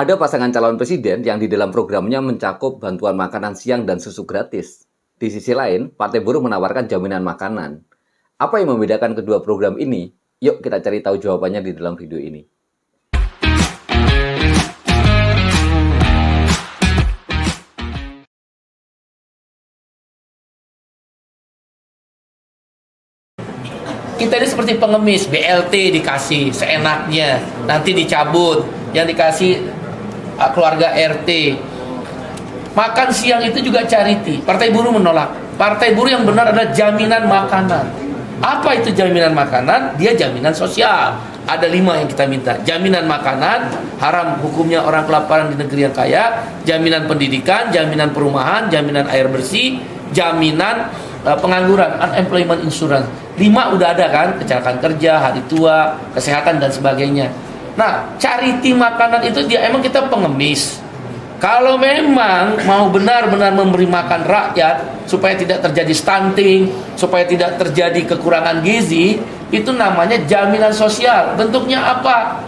Ada pasangan calon presiden yang di dalam programnya mencakup bantuan makanan siang dan susu gratis. Di sisi lain, Partai Buruh menawarkan jaminan makanan. Apa yang membedakan kedua program ini? Yuk kita cari tahu jawabannya di dalam video ini. Kita ini seperti pengemis, BLT dikasih seenaknya, nanti dicabut, yang dikasih keluarga RT. Makan siang itu juga charity. Partai Buruh menolak. Partai Buruh yang benar adalah jaminan makanan. Apa itu jaminan makanan? Dia jaminan sosial. Ada 5 yang kita minta. Jaminan makanan, haram hukumnya orang kelaparan di negeri yang kaya. Jaminan pendidikan, jaminan perumahan, jaminan air bersih, jaminan pengangguran, unemployment insurance. 5 udah ada kan, kecelakaan kerja, hari tua, kesehatan dan sebagainya. Nah, charity makanan itu dia emang kita pengemis. Kalau memang mau benar-benar memberi makan rakyat supaya tidak terjadi stunting, supaya tidak terjadi kekurangan gizi, itu namanya jaminan sosial. Bentuknya apa?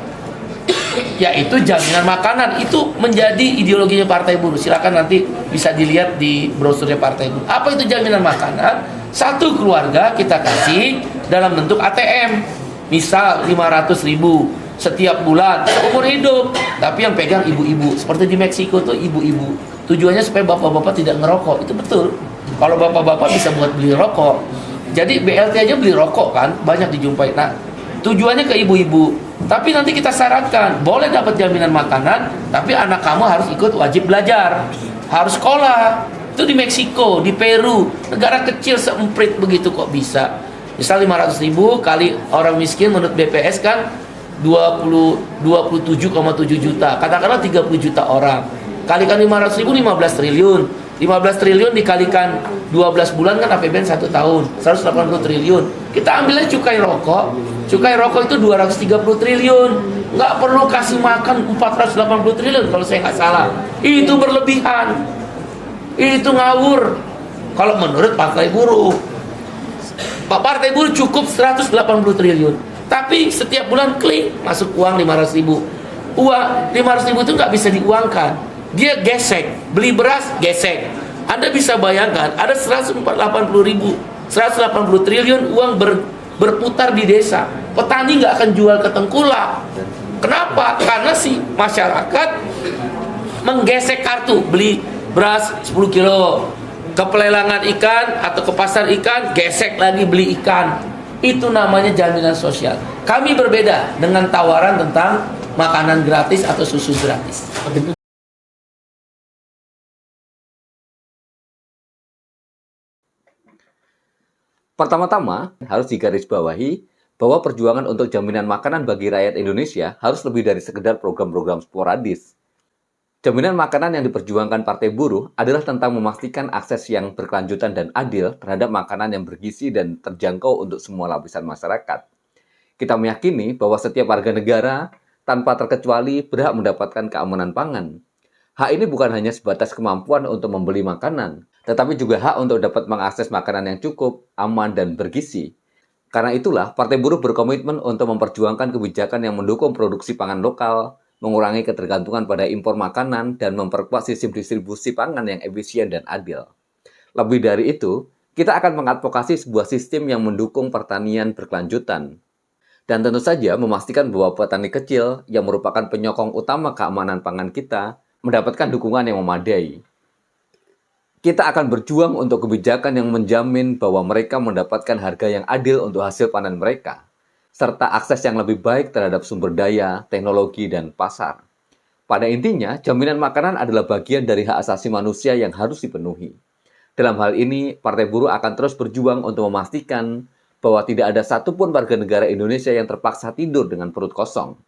Yaitu jaminan makanan. Itu menjadi ideologinya Partai Buruh. Silakan nanti bisa dilihat di brosurnya Partai Buruh. Apa itu jaminan makanan? Satu keluarga kita kasih dalam bentuk ATM. Misal 500.000 setiap bulan seumur hidup, tapi yang pegang ibu-ibu. Seperti di Meksiko tuh ibu-ibu. Tujuannya supaya bapak-bapak tidak ngerokok. Itu betul. Kalau bapak-bapak bisa buat beli rokok. Jadi BLT aja beli rokok kan, banyak dijumpai. Nah, tujuannya ke ibu-ibu. Tapi nanti kita syaratkan, boleh dapat jaminan makanan, tapi anak kamu harus ikut wajib belajar, harus sekolah. Itu di Meksiko, di Peru, negara kecil seemprit begitu kok bisa. Misal 500.000 kali orang miskin menurut BPS kan 27,7 juta. Katakanlah 30 juta orang. Kalikan 500.000, 15 triliun. 15 triliun dikalikan 12 bulan kan APBN 1 tahun, 180 triliun. Kita ambilnya cukai rokok. Cukai rokok itu 230 triliun. Nggak perlu kasih makan 480 triliun kalau saya nggak salah. Itu berlebihan. Itu ngawur. Kalau menurut Partai Buruh. Partai Buruh cukup 180 triliun. Tapi setiap bulan klik masuk uang 500.000. Uang 500.000 itu nggak bisa diuangkan. Dia gesek, beli beras gesek. Anda bisa bayangkan ada 180 triliun uang berputar di desa. Petani nggak akan jual ke tengkulak. Kenapa? Karena si masyarakat menggesek kartu beli beras 10 kilo ke pelelangan ikan atau ke pasar ikan, gesek lagi beli ikan. Itu namanya jaminan sosial. Kami berbeda dengan tawaran tentang makanan gratis atau susu gratis. Pertama-tama, harus digarisbawahi bahwa perjuangan untuk jaminan makanan bagi rakyat Indonesia harus lebih dari sekedar program-program sporadis. Jaminan makanan yang diperjuangkan Partai Buruh adalah tentang memastikan akses yang berkelanjutan dan adil terhadap makanan yang bergizi dan terjangkau untuk semua lapisan masyarakat. Kita meyakini bahwa setiap warga negara tanpa terkecuali berhak mendapatkan keamanan pangan. Hak ini bukan hanya sebatas kemampuan untuk membeli makanan, tetapi juga hak untuk dapat mengakses makanan yang cukup, aman, dan bergizi. Karena itulah, Partai Buruh berkomitmen untuk memperjuangkan kebijakan yang mendukung produksi pangan lokal, mengurangi ketergantungan pada impor makanan, dan memperkuat sistem distribusi pangan yang efisien dan adil. Lebih dari itu, kita akan mengadvokasi sebuah sistem yang mendukung pertanian berkelanjutan. Dan tentu saja memastikan bahwa petani kecil yang merupakan penyokong utama keamanan pangan kita mendapatkan dukungan yang memadai. Kita akan berjuang untuk kebijakan yang menjamin bahwa mereka mendapatkan harga yang adil untuk hasil panen mereka, serta akses yang lebih baik terhadap sumber daya, teknologi, dan pasar. Pada intinya, jaminan makanan adalah bagian dari hak asasi manusia yang harus dipenuhi. Dalam hal ini, Partai Buruh akan terus berjuang untuk memastikan bahwa tidak ada satupun warga negara Indonesia yang terpaksa tidur dengan perut kosong.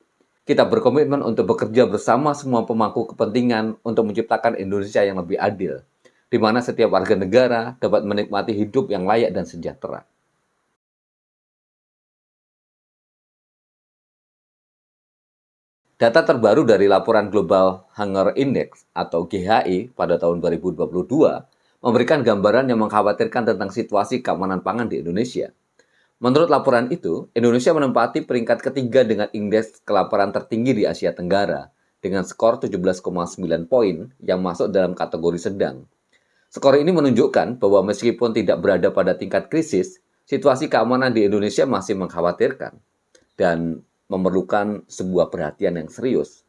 Kita berkomitmen untuk bekerja bersama semua pemangku kepentingan untuk menciptakan Indonesia yang lebih adil, di mana setiap warga negara dapat menikmati hidup yang layak dan sejahtera. Data terbaru dari laporan Global Hunger Index atau GHI pada tahun 2022 memberikan gambaran yang mengkhawatirkan tentang situasi keamanan pangan di Indonesia. Menurut laporan itu, Indonesia menempati peringkat ketiga dengan indeks kelaparan tertinggi di Asia Tenggara, dengan skor 17,9 poin yang masuk dalam kategori sedang. Skor ini menunjukkan bahwa meskipun tidak berada pada tingkat krisis, situasi keamanan di Indonesia masih mengkhawatirkan dan memerlukan sebuah perhatian yang serius.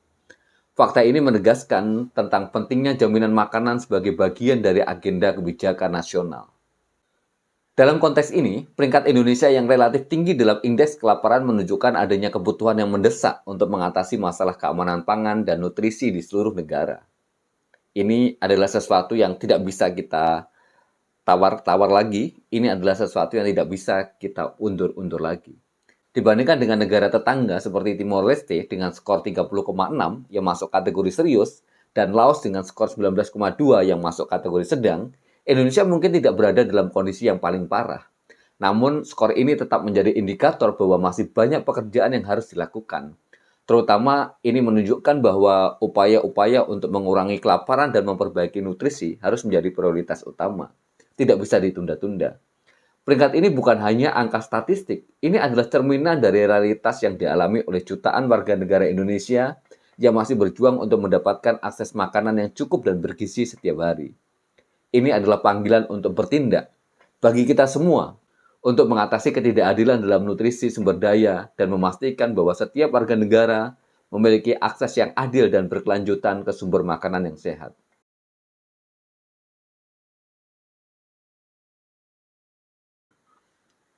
Fakta ini menegaskan tentang pentingnya jaminan makanan sebagai bagian dari agenda kebijakan nasional. Dalam konteks ini, peringkat Indonesia yang relatif tinggi dalam indeks kelaparan menunjukkan adanya kebutuhan yang mendesak untuk mengatasi masalah keamanan pangan dan nutrisi di seluruh negara. Ini adalah sesuatu yang tidak bisa kita tawar-tawar lagi, ini adalah sesuatu yang tidak bisa kita undur-undur lagi. Dibandingkan dengan negara tetangga seperti Timor Leste dengan skor 30,6 yang masuk kategori serius, dan Laos dengan skor 19,2 yang masuk kategori sedang, Indonesia mungkin tidak berada dalam kondisi yang paling parah. Namun, skor ini tetap menjadi indikator bahwa masih banyak pekerjaan yang harus dilakukan. Terutama, ini menunjukkan bahwa upaya-upaya untuk mengurangi kelaparan dan memperbaiki nutrisi harus menjadi prioritas utama. Tidak bisa ditunda-tunda. Peringkat ini bukan hanya angka statistik, ini adalah cerminan dari realitas yang dialami oleh jutaan warga negara Indonesia yang masih berjuang untuk mendapatkan akses makanan yang cukup dan bergizi setiap hari. Ini adalah panggilan untuk bertindak bagi kita semua untuk mengatasi ketidakadilan dalam nutrisi sumber daya dan memastikan bahwa setiap warga negara memiliki akses yang adil dan berkelanjutan ke sumber makanan yang sehat.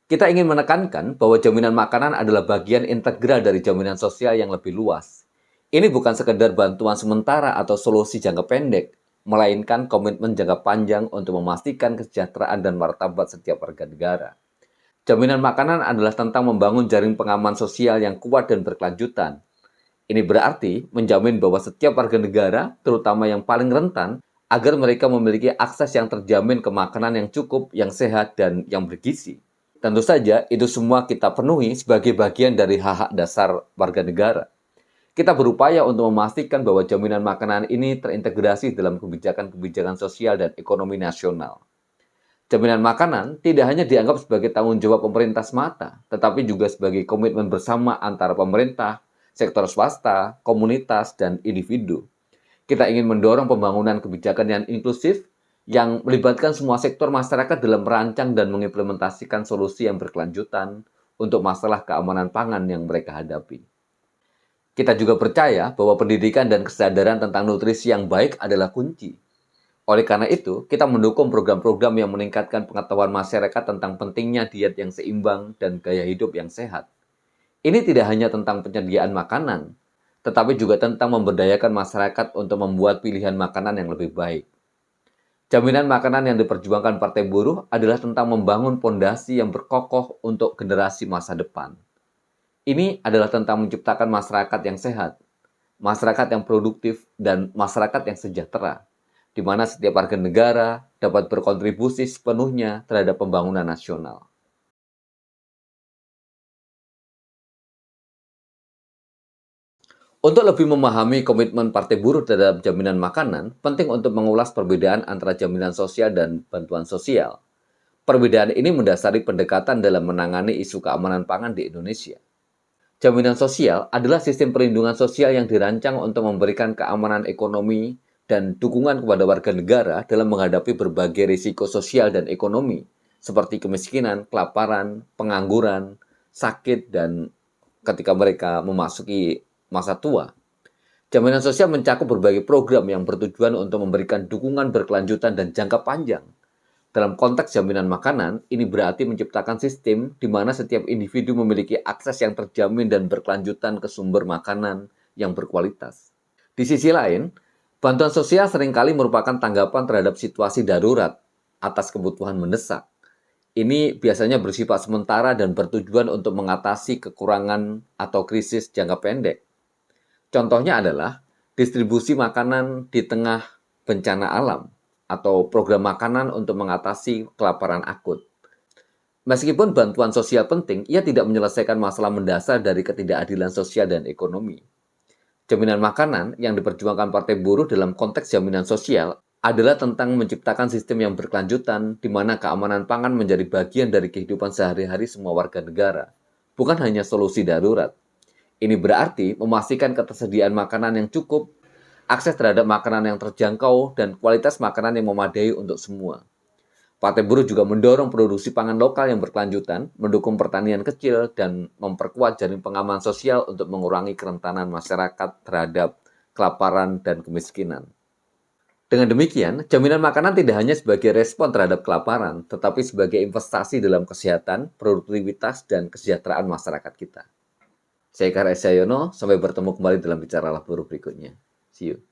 Kita ingin menekankan bahwa jaminan makanan adalah bagian integral dari jaminan sosial yang lebih luas. Ini bukan sekedar bantuan sementara atau solusi jangka pendek, melainkan komitmen jangka panjang untuk memastikan kesejahteraan dan martabat setiap warga negara. Jaminan makanan adalah tentang membangun jaring pengaman sosial yang kuat dan berkelanjutan. Ini berarti menjamin bahwa setiap warga negara, terutama yang paling rentan, agar mereka memiliki akses yang terjamin ke makanan yang cukup, yang sehat, dan yang bergizi. Tentu saja, itu semua kita penuhi sebagai bagian dari hak-hak dasar warga negara. Kita berupaya untuk memastikan bahwa jaminan makanan ini terintegrasi dalam kebijakan-kebijakan sosial dan ekonomi nasional. Jaminan makanan tidak hanya dianggap sebagai tanggung jawab pemerintah semata, tetapi juga sebagai komitmen bersama antara pemerintah, sektor swasta, komunitas, dan individu. Kita ingin mendorong pembangunan kebijakan yang inklusif, yang melibatkan semua sektor masyarakat dalam merancang dan mengimplementasikan solusi yang berkelanjutan untuk masalah keamanan pangan yang mereka hadapi. Kita juga percaya bahwa pendidikan dan kesadaran tentang nutrisi yang baik adalah kunci. Oleh karena itu, kita mendukung program-program yang meningkatkan pengetahuan masyarakat tentang pentingnya diet yang seimbang dan gaya hidup yang sehat. Ini tidak hanya tentang penyediaan makanan, tetapi juga tentang memberdayakan masyarakat untuk membuat pilihan makanan yang lebih baik. Jaminan makanan yang diperjuangkan Partai Buruh adalah tentang membangun fondasi yang berkokoh untuk generasi masa depan. Ini adalah tentang menciptakan masyarakat yang sehat, masyarakat yang produktif, dan masyarakat yang sejahtera, di mana setiap warga negara dapat berkontribusi sepenuhnya terhadap pembangunan nasional. Untuk lebih memahami komitmen Partai Buruh terhadap jaminan makanan, penting untuk mengulas perbedaan antara jaminan sosial dan bantuan sosial. Perbedaan ini mendasari pendekatan dalam menangani isu keamanan pangan di Indonesia. Jaminan sosial adalah sistem perlindungan sosial yang dirancang untuk memberikan keamanan ekonomi dan dukungan kepada warga negara dalam menghadapi berbagai risiko sosial dan ekonomi, seperti kemiskinan, kelaparan, pengangguran, sakit, dan ketika mereka memasuki masa tua. Jaminan sosial mencakup berbagai program yang bertujuan untuk memberikan dukungan berkelanjutan dan jangka panjang. Dalam konteks jaminan makanan, ini berarti menciptakan sistem di mana setiap individu memiliki akses yang terjamin dan berkelanjutan ke sumber makanan yang berkualitas. Di sisi lain, bantuan sosial seringkali merupakan tanggapan terhadap situasi darurat atas kebutuhan mendesak. Ini biasanya bersifat sementara dan bertujuan untuk mengatasi kekurangan atau krisis jangka pendek. Contohnya adalah distribusi makanan di tengah bencana alam, atau program makanan untuk mengatasi kelaparan akut. Meskipun bantuan sosial penting, ia tidak menyelesaikan masalah mendasar dari ketidakadilan sosial dan ekonomi. Jaminan makanan yang diperjuangkan Partai Buruh dalam konteks jaminan sosial adalah tentang menciptakan sistem yang berkelanjutan di mana keamanan pangan menjadi bagian dari kehidupan sehari-hari semua warga negara, bukan hanya solusi darurat. Ini berarti memastikan ketersediaan makanan yang cukup, akses terhadap makanan yang terjangkau, dan kualitas makanan yang memadai untuk semua. Partai Buruh juga mendorong produksi pangan lokal yang berkelanjutan, mendukung pertanian kecil, dan memperkuat jaring pengaman sosial untuk mengurangi kerentanan masyarakat terhadap kelaparan dan kemiskinan. Dengan demikian, jaminan makanan tidak hanya sebagai respon terhadap kelaparan, tetapi sebagai investasi dalam kesehatan, produktivitas, dan kesejahteraan masyarakat kita. Saya Eka Resyayono, sampai bertemu kembali dalam Bicaralah Buruh berikutnya. See you.